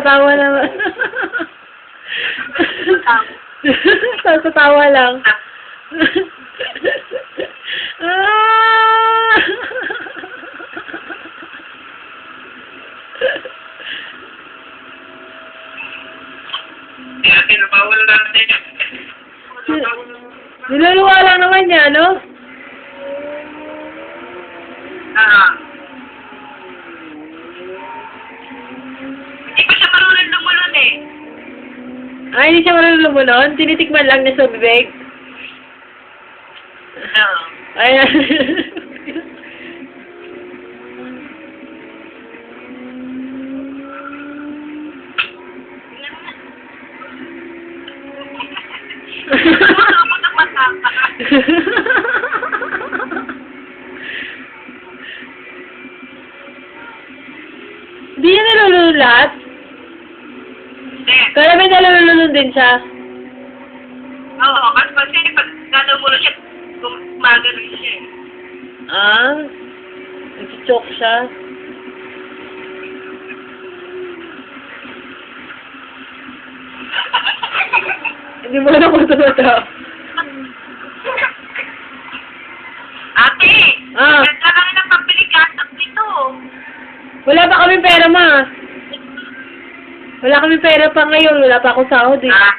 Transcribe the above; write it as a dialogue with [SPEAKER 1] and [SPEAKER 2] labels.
[SPEAKER 1] Tatawa naman. Tatawa lang. Ah!
[SPEAKER 2] Kaya tinabawal natin.
[SPEAKER 1] Niluluwa lang naman niya, no?
[SPEAKER 2] Hindi pa siya marunong lumulon eh.
[SPEAKER 1] Ay, hindi siya marunong lumunod. Tinitikman lang niya sa bibig.
[SPEAKER 2] Oo.
[SPEAKER 1] Ayan.
[SPEAKER 2] Lumulong ng matata.
[SPEAKER 1] Hindi niya nalululat.
[SPEAKER 2] Hindi.
[SPEAKER 1] Kaya may nalululun din siya.
[SPEAKER 2] Oo, kasi pag nanumulong siya, gumagano'n siya eh.
[SPEAKER 1] Ah? Nag-choke siya. Hindi mo alam kung tumatawa.
[SPEAKER 2] Ate!
[SPEAKER 1] Ah.
[SPEAKER 2] Ganda ka rin ang pambili gatak dito.
[SPEAKER 1] Wala pa kami pera, ma. Wala kami pera pa ngayon. Wala pa akong sahod eh.
[SPEAKER 2] Ah,